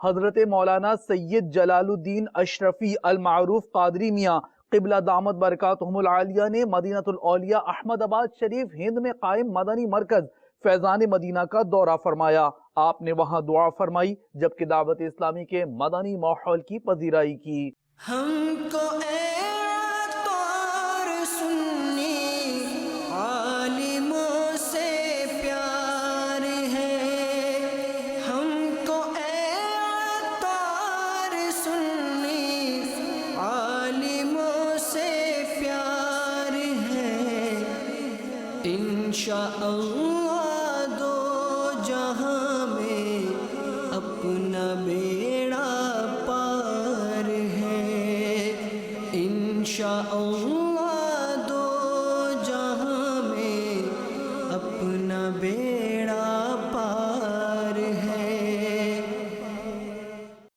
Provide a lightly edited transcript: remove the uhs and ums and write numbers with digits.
حضرت مولانا سید جلال الدین اشرفی المعروف قادری میاں قبلہ دامت برکاتہم العالیہ نے مدینہ الاولیاء احمد آباد شریف ہند میں قائم مدنی مرکز فیضان مدینہ کا دورہ فرمایا۔ آپ نے وہاں دعا فرمائی جبکہ دعوت اسلامی کے مدنی ماحول کی پذیرائی کی۔ ہم کو اے عطار سنی عالموں سے پیار ہے، ہم کو اے عطار سنی عالموں سے پیار ہے، انشاءاللہ دو جہاں میں اپنا بیڑا پار ہے، انشاءاللہ